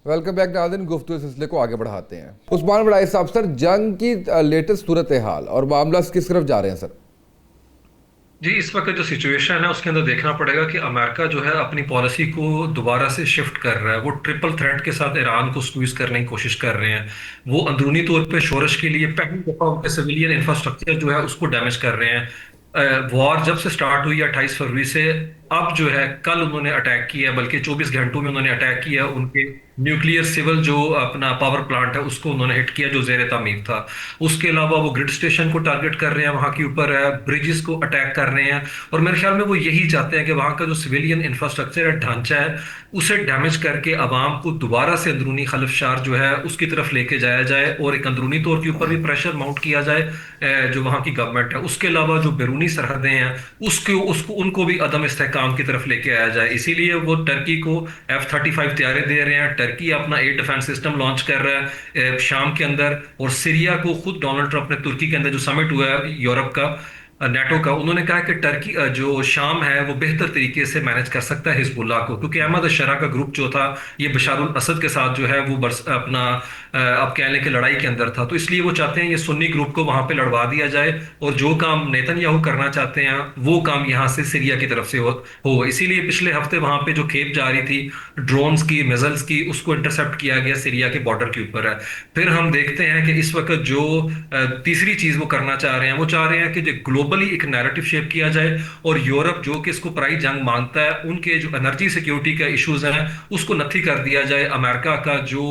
Welcome back नाज़रीन। गुफ्तगू सिलसिले को आगे बढ़ाते हैं। उस्मान बड़ाई साहब, सर जंग की लेटेस्ट सूरत हाल और मामला किस तरफ जा रहे हैं सर? जी, इस वक्त जो सिचुएशन है उसके अंदर देखना पड़ेगा कि अमेरिका जो है अपनी पॉलिसी को दोबारा से शिफ्ट कर रहा है। वो ट्रिपल थ्रेट के साथ ईरान को स्क्वीज करने की कोशिश कर रहे हैं। वो अंदरूनी तौर पे शोरश के लिए पहली दफा उनके सिविलियन इंफ्रास्ट्रक्चर जो है उसको डैमेज कर रहे हैं। वॉर जब से स्टार्ट हुई 28 फरवरी से, अब जो है कल उन्होंने अटैक किया है, बल्कि 24 घंटों में उन्होंने अटैक किया है। उनके न्यूक्लियर सिविल जो अपना पावर प्लांट है उसको उन्होंने हिट किया जो जेर तामीर था। उसके अलावा वो ग्रिड स्टेशन को टारगेट कर रहे हैं, वहां के ऊपर ब्रिजेस को अटैक कर रहे हैं। और मेरे ख्याल में वो यही चाहते हैं कि वहां का जो सिविलियन इंफ्रास्ट्रक्चर है, ढांचा है, उसे डैमेज करके अवाम को दोबारा से अंदरूनी खलफशार जो है उसकी तरफ लेके जाया जाए और एक अंदरूनी तौर के ऊपर भी प्रेशर माउंट किया जाए जो वहां की गवर्नमेंट है। उसके अलावा जो बैरूनी सरहदें हैं उसको उसको उनको भी अदम इस्तेहकाम की तरफ लेके आया जाए। इसीलिए वो टर्की को F-35 तैयारे दे रहे हैं। टर्की अपना एयर डिफेंस सिस्टम लॉन्च कर रहा है शाम के अंदर। और सीरिया को खुद डोनाल्ड ट्रंप ने तुर्की के अंदर जो समिट हुआ है यूरोप का, नेटो का, उन्होंने कहा कि टर्की जो शाम है वो बेहतर तरीके से मैनेज कर सकता है हिजबुल्लाह को, क्योंकि अहमद शरा का ग्रुप जो था ये बशारुल असद के साथ जो है वो अपना अब कह लें कि लड़ाई के अंदर था। तो इसलिए वो चाहते हैं ये सुन्नी ग्रुप को वहां पे लड़वा दिया जाए और जो काम नेतन्याहू करना चाहते हैं वो काम यहाँ से सीरिया की तरफ से हो। इसीलिए पिछले हफ्ते वहां पे जो खेप जा रही थी ड्रोन्स की, मिसाइल्स की, उसको इंटरसेप्ट किया गया सीरिया के बॉर्डर के ऊपर है। फिर हम देखते हैं कि इस वक्त जो तीसरी चीज वो करना चाह रहे हैं, वो चाह रहे हैं कि जो ग्लोबली एक नैरेटिव शेप किया जाए और यूरोप जो कि इसको पराई जंग मानता है, उनके जो एनर्जी सिक्योरिटी का इश्यूज हैं उसको नथी कर दिया जाए अमेरिका का जो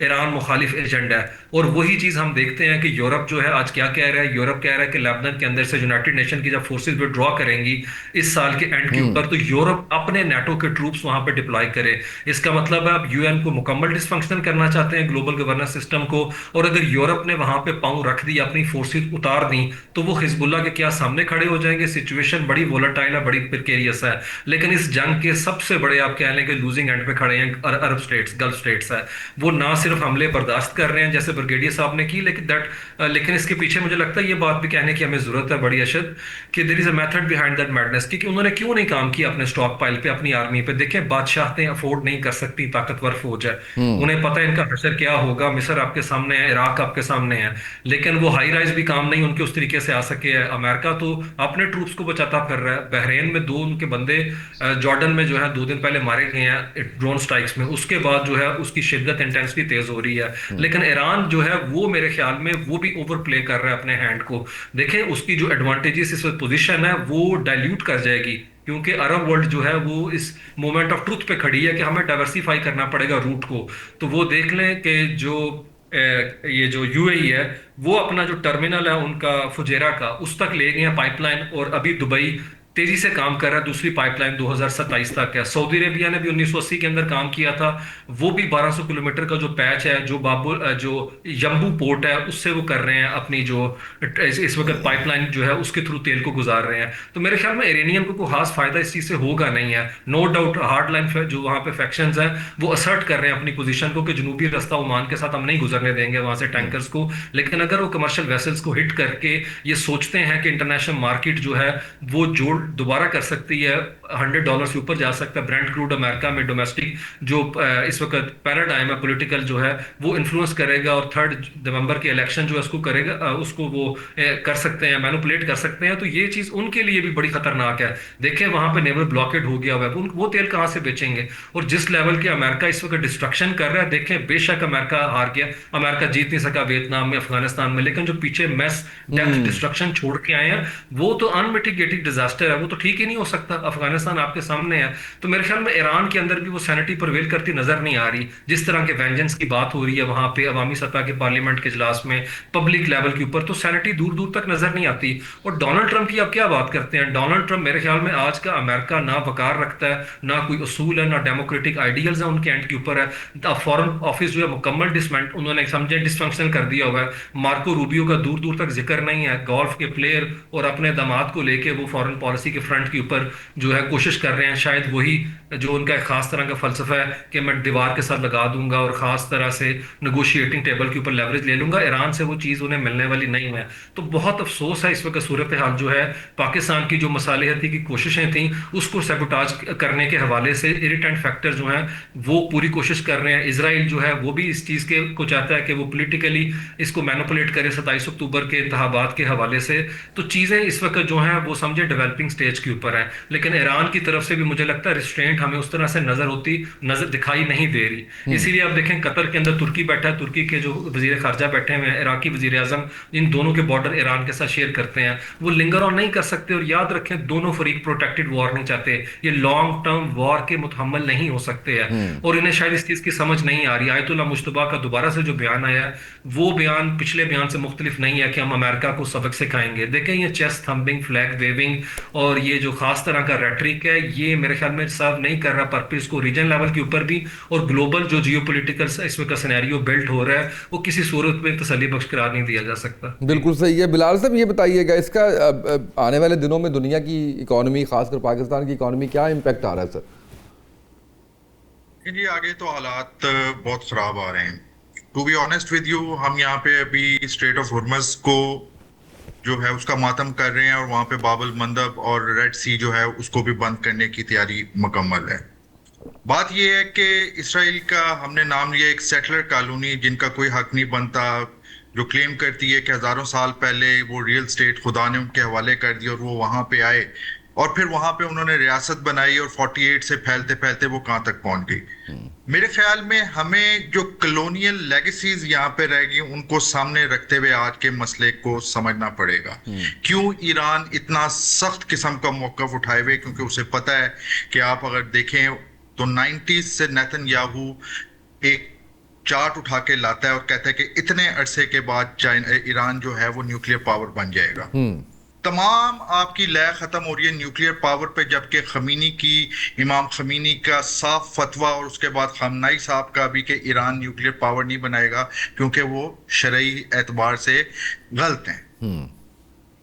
ईरान मुखालिफ एजेंडा है। और वही चीज हम देखते हैं कि यूरोप जो है आज क्या कह रहा है। यूरोप कह रहा है कि लेबनान के अंदर से यूनाइटेड नेशन की जब फोर्सेस विड्रॉ करेंगी इस साल के एंड के हम्म। ऊपर, तो यूरोप अपने नाटो के ट्रूप्स वहां पे डिप्लॉय करे। इसका मतलब है आप यूएन को मुकम्मल डिसफंक्शनल करना चाहते हैं, ग्लोबल गवर्नेंस सिस्टम को। और अगर यूरोप ने वहां पे पांव रख दी, अपनी फोर्सेस उतार दी, तो वो हिजबुल्लाह के क्या सामने खड़े हो जाएंगे। सिचुएशन बड़ी वोलेटाइल है, बड़ी प्रिकेरियस है। लेकिन इस जंग के सबसे बड़े आप कह लें कि लूजिंग एंड पे खड़े हैं अरब स्टेट्स, गल्फ स्टेट्स है। वो ना सिर्फ हमले बर्दाश्त कर रहे हैं जैसे ब्रिगेडियर साहब ने की, लेकिन इसके पीछे मुझे लगता है ये बात भी कहने की हमें जरूरत है बड़ी अशद, कि there is a method behind that madness. कि उन्होंने क्यों नहीं काम किया अपने स्टॉक पाइल पे, अपनी आर्मी पे। देखें, बादशाहतें अफोर्ड नहीं कर सकती ताकतवर फौज है। हम्म। उन्हें पता है इनका हशर क्या होगा। मिस्र आपके सामने है, इराक आपके सामने है, लेकिन वो हाई राइज भी काम नहीं उनके उस तरीके से आ सके है। अमेरिका तो अपने ट्रूप्स को बचाता फिर रहा है। बहरेन में दो उनके बंदे जॉर्डन में जो है 2 दिन पहले मारे गए हैं ड्रोन स्ट्राइक्स में। उसके बाद जो है उसकी शिद्दत इंटेंसिटी तेज हो रही है। हम्म। लेकिन ईरान जो है वो मेरे ख्याल में वो भी ओवर प्ले कर रहा है अपने हैंड को। देखें, उसकी जो एडवांटेजेस इस पोजीशन है वो डाइल्यूट कर जाएगी, क्योंकि अरब वर्ल्ड जो है वो इस मोमेंट ऑफ ट्रुथ पे खड़ी है कि हमें डाइवर्सिफाई करना पड़ेगा रूट को। तो वो देख लें कि जो ये जो यूएई है वो अपना जो टर्मिनल है उनका फुजेरा का, उस तक ले गए हैं पाइपलाइन। और अभी दुबई तेजी से काम कर रहा है, दूसरी पाइपलाइन 2027 तक है। सऊदी अरेबिया ने भी 1980 के अंदर काम किया था, वो भी 1200 किलोमीटर का जो पैच है, जो जो यंबू पोर्ट है उससे वो कर रहे हैं अपनी जो इस वक्त पाइपलाइन जो है उसके थ्रू तेल को गुजार रहे हैं। तो मेरे ख्याल में इरानियन को कोई खास फायदा इस चीज से होगा नहीं है। नो डाउट हार्ड लाइन जो वहां पे फैक्शंस हैं वो असर्ट कर रहे हैं अपनी पोजीशन को कि जनूबी रास्ता ओमान के साथ हम नहीं गुजरने देंगे वहां से हम्म। टैंकर्स को। लेकिन अगर वो कमर्शियल वेसल्स को हिट करके ये सोचते हैं कि इंटरनेशनल मार्केट जो है वो जोड़ दोबारा कर सकती है, $100 से ऊपर जा सकता है ब्रेंट क्रूड अमेरिका में, डोमेस्टिक जो इस वक्त पैराडाइम है पॉलिटिकल जो है वो इन्फ्लुएंस करेगा। और 3 नवंबर के इलेक्शन जो है उसको करेगा, उसको वो कर सकते हैं, मैनिपुलेट कर सकते हैं। तो ये चीज उनके लिए भी बड़ी खतरनाक है। देखें, वहां पे नेवल ब्लॉकेड हो गया हुआ है, वो तेल कहां से बेचेंगे। और जिस लेवल के अमेरिका इस वक्त डिस्ट्रक्शन कर रहा है, देखें बेशक अमेरिका हार गया, अमेरिका जीत नहीं सका वियतनाम में, अफगानिस्तान में, लेकिन जो पीछे मैस डेथ हम्म। डिस्ट्रक्शन छोड़ के आए हैं वो तो अनमिटिगेटेड डिजास्टर है। वो तो ठीक ही नहीं हो सकता। अफगानिस्तान आपके सामने है। तो मेरे ख्याल में ईरान के अंदर भी वो सैनिटी परवेल करती नजर नहीं आ रही। जिस तरह के वेंजेंस की बात हो रही है वहां पे अवामी सतह के पार्लियामेंट के इजलास में, पब्लिक लेवल के ऊपर, तो सैनिटी दूर दूर तक नजर नहीं आती। और डोनाल्ड ट्रंप की आप क्या बात करते हैं। डोनाल्ड ट्रंप मेरे ख्याल में आज का अमेरिका ना वकार रखता है, ना कोई उसूल है, ना डेमोक्रेटिक आइडियल्स है उनके एंड के ऊपर है। फॉरेन ऑफिस जो है मुकम्मल डिसमेंट उन्होंने समझे डिसफंक्शन कर दिया हुआ है। मार्को रूबियो का दूर दूर तक जिक्र नहीं है। गोल्फ के प्लेयर और अपने दामाद को लेके वो फॉरेन पॉलिसी के फ्रंट के ऊपर जो है कोशिश कर रहे हैं, शायद वही जो उनका एक खास तरह का फलसफा है कि मैं दीवार के साथ लगा दूंगा और खास तरह से नेगोशिएटिंग टेबल के ऊपर लेवरेज ले लूंगा, ईरान से वो चीज़ उन्हें मिलने वाली नहीं है। तो बहुत अफसोस है इस वक्त सूरत हाल जो है, पाकिस्तान की जो मसालेहती की कोशिशें थी उसको सेबोटाज करने के हवाले से इरिटेंट फैक्टर जो हैं वो पूरी कोशिश कर रहे हैं। इसराइल जो है वो भी इस चीज़ के को चाहता है कि वो पोलिटिकली इसको मैनिपुलेट करे 27 अक्टूबर के इंतखाबात के हवाले से। तो चीज़ें इस वक्त जो हैं वो समझे डेवलपिंग स्टेज के ऊपर है, लेकिन ईरान की तरफ से भी मुझे लगता है रिस्ट्रेंट हमें उस तरह से नजर दिखाई नहीं दे रही। इसीलिए आप देखें कतर के अंदर तुर्की बैठा है, तुर्की के जो वजीर खारजा बैठे हुए हैं, इराकी वजीर आजम, इन दोनों के बॉर्डर ईरान के साथ शेयर करते हैं, वो लिंगर ऑन नहीं कर सकते। और याद रखें दोनों फरीक प्रोटेक्टेड वॉर नहीं चाहते, ये लॉन्ग टर्म वॉर के मुतहम्मल नहीं हो सकते हैं, और इन्हें शायद इस चीज की समझ नहीं आ रही। आयतुल्लाह मुश्तबा का दोबारा से जो बयान आया है वो बयान पिछले बयान से मुख्तलिफ नहीं है कि हम अमेरिका को सबक सिखाएंगे। देखें ये चेस्ट थम्बिंग, फ्लैग वेविंग और ये जो खास तरह का रेटरिक है, ये मेरे ख्याल में सर्व नहीं कर रहा पर्पस को रीजन लेवल के ऊपर भी, और ग्लोबल जो जियोपॉलिटिकल इसमें का सिनेरियो बिल्ट हो रहा है वो किसी सूरत में तसल्ली बख्श करार नहीं दिया जा सकता। बिल्कुल सही है। बिलाल साहब ये बताइएगा इसका आने वाले दिनों में दुनिया की इकोनॉमी, खासकर पाकिस्तान की इकोनॉमी, क्या इम्पैक्ट आ रहा है सर? जी आगे तो हालात बहुत खराब आ रहे हैं। To be honest with you, हम यहाँ पे अभी स्ट्रेट ऑफ हुर्मुज़ को जो है उसका मातम कर रहे हैं, और वहाँ पे बाबल मंदब और रेड सी जो है उसको भी बंद करने की तैयारी मुकम्मल है। बात यह है कि इसराइल का हमने नाम लिया एक सेटलर कॉलोनी जिनका कोई हक नहीं बनता, जो क्लेम करती है कि हजारों साल पहले वो रियल स्टेट खुदा ने उनके हवाले कर दी और वो वहां पे आए, और फिर वहां पे उन्होंने रियासत बनाई, और 48 से फैलते फैलते वो कहां तक पहुंच गई। मेरे ख्याल में हमें जो कॉलोनियल लेगेसीज यहाँ पे रह गई उनको सामने रखते हुए आज के मसले को समझना पड़ेगा। क्यों ईरान इतना सख्त किस्म का मौकफ उठाए हुए, क्योंकि उसे पता है कि आप अगर देखें तो 90s से नेतन्याहू एक चार्ट उठा के लाता है और कहता है कि इतने अरसे के बाद ईरान जो है वो न्यूक्लियर पावर बन जाएगा। तमाम आपकी लय खत्म हो रही है न्यूक्लियर पावर पे, जबकि खमीनी की, इमाम खमीनी का साफ फतवा, और उसके बाद खामनाई साहब का भी कि ईरान न्यूक्लियर पावर नहीं बनाएगा क्योंकि वो शरई एतबार से गलत हैं।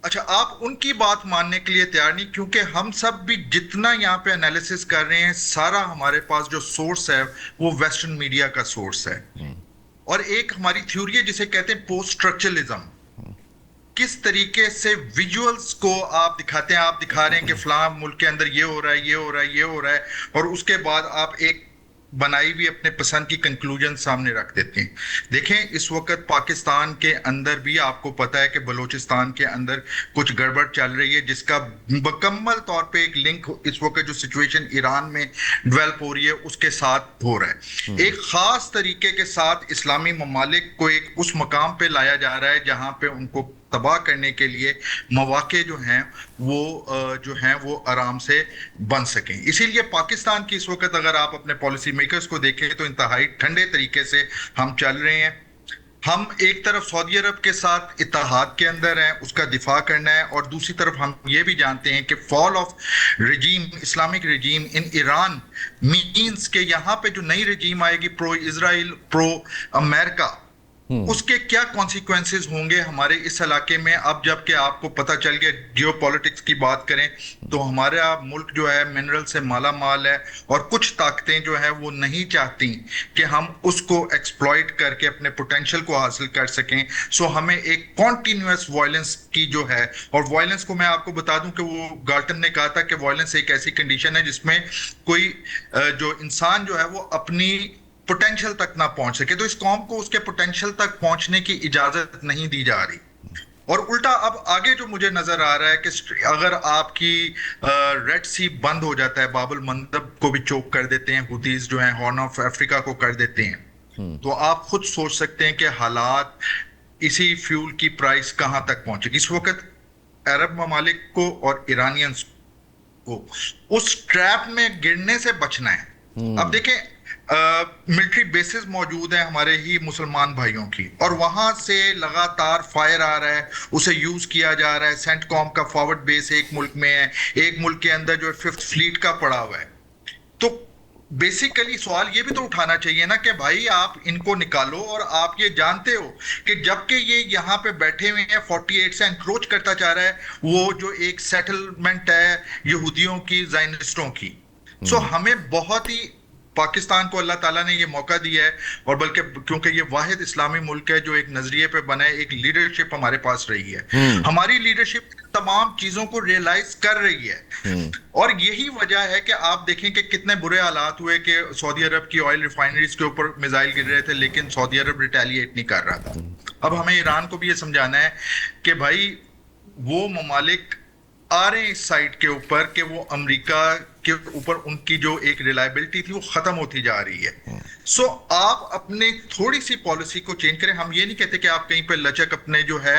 अच्छा, आप उनकी बात मानने के लिए तैयार नहीं, क्योंकि हम सब भी जितना यहाँ पे एनालिसिस कर रहे हैं, सारा हमारे पास जो सोर्स है वो वेस्टर्न मीडिया का सोर्स है। और एक हमारी थ्योरी है जिसे कहते हैं पोस्ट स्ट्रक्चरलिज्म। किस तरीके से विजुअल्स को आप दिखाते हैं, आप दिखा रहे हैं कि फलां मुल्क के अंदर ये हो रहा है, ये हो रहा है, ये हो रहा है, और उसके बाद आप एक बनाई भी अपने पसंद की कंक्लूजन सामने रख देते हैं। देखें इस वक्त पाकिस्तान के अंदर भी आपको पता है कि बलूचिस्तान के अंदर कुछ गड़बड़ चल रही है, जिसका मुकम्मल तौर पे एक लिंक इस वक्त जो सिचुएशन ईरान में डेवलप हो रही है उसके साथ हो रहा है। एक खास तरीके के साथ इस्लामी ममालिक को एक उस मकाम पे लाया जा रहा है जहां पे उनको तबाह करने के लिए मौके जो हैं वो आराम से बन सकें। इसीलिए पाकिस्तान की इस वक्त अगर आप अपने पॉलिसी मेकर्स को देखें तो इंतहाई ठंडे तरीके से हम चल रहे हैं। हम एक तरफ सऊदी अरब के साथ इत्तेहाद के अंदर हैं, उसका दिफा करना है, और दूसरी तरफ हम ये भी जानते हैं कि fall of regime, Islamic regime in Iran means के यहाँ पे जो नई रिजीम आएगी प्रो इजराइल, प्रो अमेरिका, उसके क्या कॉन्सिक्वेंसेस होंगे हमारे इस इलाके में। अब जबकि आपको पता चल गया, जियोपॉलिटिक्स की बात करें तो हमारा मुल्क जो है मिनरल से माला माल है, और कुछ ताकतें जो है वो नहीं चाहती कि हम उसको एक्सप्लॉइट करके अपने पोटेंशियल को हासिल कर सकें। सो हमें एक कॉन्टिन्यूअस वायलेंस की जो है, और वायलेंस को मैं आपको बता दूं कि वो गाल्टन ने कहा था कि वायलेंस एक ऐसी कंडीशन है जिसमें कोई जो इंसान जो है वो अपनी पोटेंशियल तक ना पहुंच सके, तो इस कौम को उसके पोटेंशियल तक पहुंचने की इजाजत नहीं दी जा रही। और उल्टा अब आगे जो मुझे नजर आ रहा है कि अगर आपकी रेड सी बंद हो जाता है, बाबुल मंदब को भी चोक कर देते हैं हुतीज जो हैं, हॉर्न ऑफ अफ्रीका को कर देते हैं, तो आप खुद सोच सकते हैं कि हालात, इसी फ्यूल की प्राइस कहां तक पहुंचेगी। इस वक्त अरब ममालिक को और ईरानियंस को उस ट्रैप में गिरने से बचना है। अब देखें मिलिट्री बेसिस मौजूद है हमारे ही मुसलमान भाइयों की, और वहां से लगातार फायर आ रहा है, उसे यूज किया जा रहा है। सेंटकॉम का फॉरवर्ड बेस एक मुल्क में है, एक मुल्क के अंदर जो 5th फ्लीट का पड़ा हुआ है। तो बेसिकली सवाल ये भी तो उठाना चाहिए ना कि भाई आप इनको निकालो, और आप ये जानते हो कि जबकि ये यहाँ पे बैठे हुए हैं 48 से एनक्रोच करता जा रहा है वो जो एक सेटलमेंट है यहूदियों की, ज़ायनिस्टों की। सो हमें बहुत ही, पाकिस्तान को अल्लाह ताला ने ये मौका दिया है, और बल्कि क्योंकि ये वाहिद इस्लामी मुल्क है जो एक नजरिए पे बना है, एक लीडरशिप हमारे पास रही है, हमारी लीडरशिप तमाम चीजों को रियलाइज कर रही है। और यही वजह है कि आप देखें कि कितने बुरे हालात हुए कि सऊदी अरब की ऑयल रिफाइनरीज के ऊपर मिसाइल गिर रहे थे, लेकिन सऊदी अरब रिटेलिएट नहीं कर रहा था। अब हमें ईरान को भी ये समझाना है कि भाई वो ममालिक आ रहे हैं इस साइड के ऊपर कि वो अमेरिका के ऊपर उनकी जो एक रिलायबिलिटी थी वो खत्म होती जा रही है। सो आप अपने थोड़ी सी पॉलिसी को चेंज करें। हम ये नहीं कहते कि आप कहीं पे लचक अपने जो है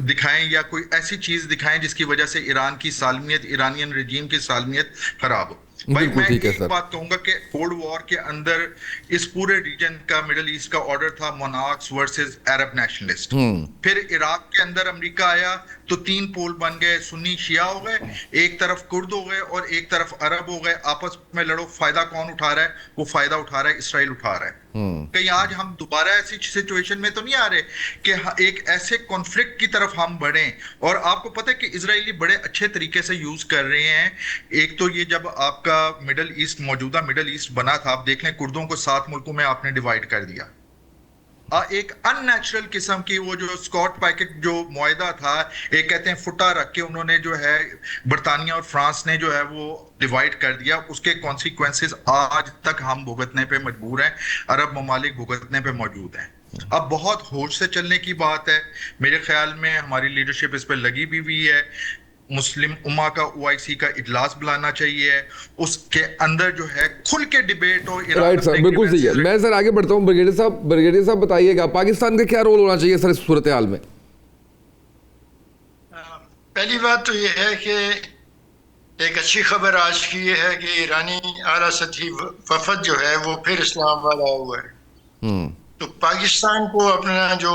दिखाएं या कोई ऐसी चीज दिखाएं जिसकी वजह से ईरान की सालमियत, ईरानियन रजीम की सालमियत खराब हो। भाई मैं एक बात कहूंगा कि कोल्ड वॉर के अंदर इस पूरे रीजन का, मिडल ईस्ट का ऑर्डर था मोनार्क्स वर्सेस अरब नेशनलिस्ट। फिर इराक के अंदर अमेरिका आया तो 3 पोल बन गए, सुन्नी शिया हो गए, एक तरफ कुर्द हो गए और एक तरफ अरब हो गए। आपस में लड़ो, फायदा कौन उठा रहा है? वो फायदा उठा रहा है इसराइल उठा रहा है। कहीं आज हम दोबारा ऐसी सिचुएशन में तो नहीं आ रहे कि एक ऐसे कॉन्फ्लिक्ट की तरफ हम बढ़ें। और आपको पता है कि इजरायली बड़े अच्छे तरीके से यूज कर रहे हैं। एक तो ये जब आपका मिडल ईस्ट, मौजूदा मिडल ईस्ट बना था, आप देख लें कुर्दों को 7 मुल्कों में आपने डिवाइड कर दिया। एक अननेचुरल किस्म की वो जो स्कॉट पैकेट जो मुआहदा था, एक कहते हैं फुटा रख के उन्होंने जो है बरतानिया और फ्रांस ने जो है वो डिवाइड कर दिया। उसके कॉन्सिक्वेंसेस आज तक हम भुगतने पे मजबूर हैं, अरब ममालिक भुगतने पे मौजूद हैं। अब बहुत होश से चलने की बात है। मेरे ख्याल में हमारी लीडरशिप इस पर लगी भी हुई है। मुस्लिम उम्मा का OIC का इजलास बुलाना चाहिए, उसके अंदर जो है खुल के डिबेट हो। राइट सर, बिल्कुल सही है। मैं सर आगे बढ़ता हूँ। ब्रिगेडियर साहब बताइएगा पाकिस्तान का क्या रोल होना चाहिए सर इस सूरत हाल में? पहली बात तो ये है कि एक अच्छी खबर आज की ये है कि ईरानी आला सतही वफद जो है वो फिर इस्लामाबाद आया हुआ है। तो पाकिस्तान को अपना जो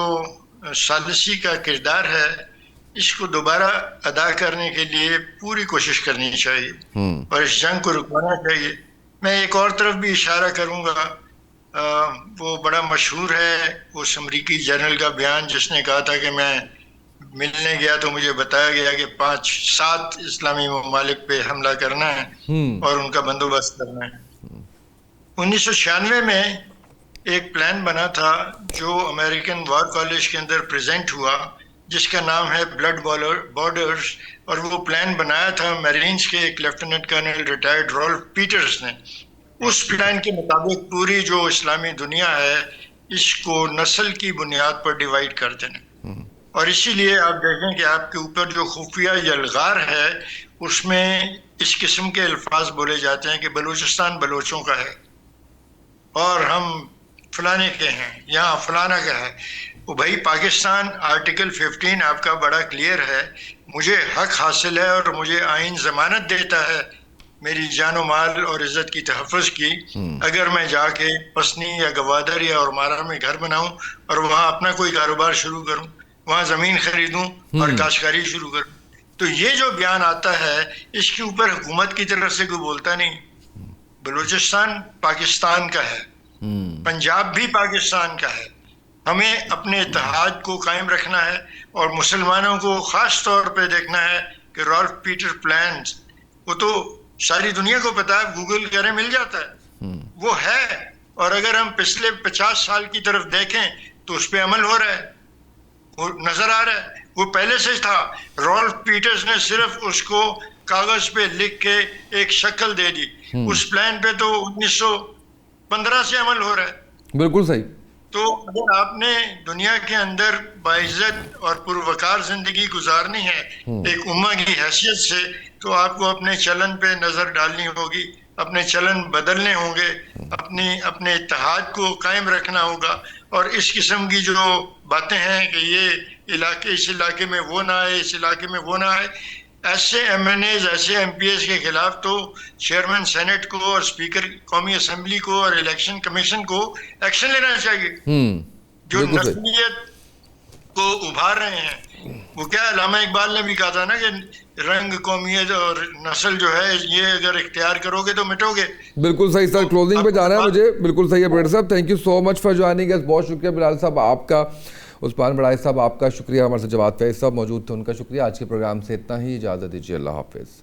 सालिसी का किरदार है इसको दोबारा अदा करने के लिए पूरी कोशिश करनी चाहिए और इस जंग को रुकवाना चाहिए। मैं एक और तरफ भी इशारा करूंगा, वो बड़ा मशहूर है उस अमरीकी जनरल का बयान जिसने कहा था कि मैं मिलने गया तो मुझे बताया गया कि 5-7 इस्लामी ममालिक पे हमला करना है और उनका बंदोबस्त करना है। 1996 में एक प्लान बना था जो अमेरिकन वॉर कॉलेज के अंदर प्रेजेंट हुआ, जिसका नाम है ब्लड बॉर्डर्स, और वो प्लान बनाया था मरीन्स के एक lieutenant colonel retired Ralph Peters ने। उस प्लान के मुताबिक पूरी जो इस्लामी दुनिया है इसको नस्ल की बुनियाद पर डिवाइड कर देना। और इसीलिए आप देखें कि आपके ऊपर जो खुफिया यलगार है उसमें इस किस्म के अल्फाज बोले जाते हैं कि बलूचिस्तान बलोचों का है और हम फलाने के हैं, यहाँ फलाना का है। वो भाई पाकिस्तान आर्टिकल 15 आपका बड़ा क्लियर है, मुझे हक हासिल है और मुझे आइन जमानत देता है मेरी जानो माल और इज्जत की तहफ़्फ़ुज़ की। अगर मैं जाके पसनी या गवादर या और मारा में घर बनाऊं और वहाँ अपना कोई कारोबार शुरू करूं, वहाँ ज़मीन खरीदूं और काश्तकारी शुरू करूं, तो ये जो बयान आता है इसके ऊपर हुकूमत की तरफ से कोई बोलता नहीं। बलूचिस्तान पाकिस्तान का है, पंजाब भी पाकिस्तान का है। हमें अपने इत्तेहाद को कायम रखना है और मुसलमानों को ख़ास तौर पे देखना है कि रॉल्फ पीटर प्लान वो तो सारी दुनिया को पता है, गूगल करें मिल जाता है, वो है। और अगर हम पिछले 50 साल की तरफ देखें तो उस पर अमल हो रहा है, वो नज़र आ रहा है। वो पहले से था, रॉल्फ पीटर्स ने सिर्फ उसको कागज़ पे लिख के एक शक्ल दे दी। उस प्लान पे तो 1915 से अमल हो रहा है। बिल्कुल सही। तो अगर आपने दुनिया के अंदर बाइज्जत और पुरवकार जिंदगी गुजारनी है एक उम्मा की हैसियत से, तो आपको अपने चलन पे नजर डालनी होगी, अपने चलन बदलने होंगे, अपने इत्तेहाद को कायम रखना होगा। और इस किस्म की जो बातें हैं कि ये इलाके इस इलाके में वो ना आए, इस इलाके में वो ना आए, ऐसे MNAs ऐसे MPs के खिलाफ तो चेयरमैन सेनेट को और स्पीकर कौमी असेंबली को और इलेक्शन कमीशन को एक्शन लेना चाहिए। जो नस्लियत को उभार रहे हैं, वो क्या अल्लामा इकबाल ने भी कहा था ना कि रंग, कौमियत और नस्ल जो है ये अगर इख्तियार करोगे तो मिटोगे। बिल्कुल सही सर, क्लोजिंग पे आपको जाना है बात- मुझे। बिल्कुल सही है ब्रिगेडियर साहब, thank you so much for joining us. बहुत शुक्रिया बिलाल साहब आपका, उस्मान बड़ाई साहब आपका शुक्रिया, हमारे साथ जवाब फैज साहब मौजूद थे, उनका शुक्रिया। आज के प्रोग्राम से इतना ही, इजाज़त दीजिए, अल्लाह हाफिज़।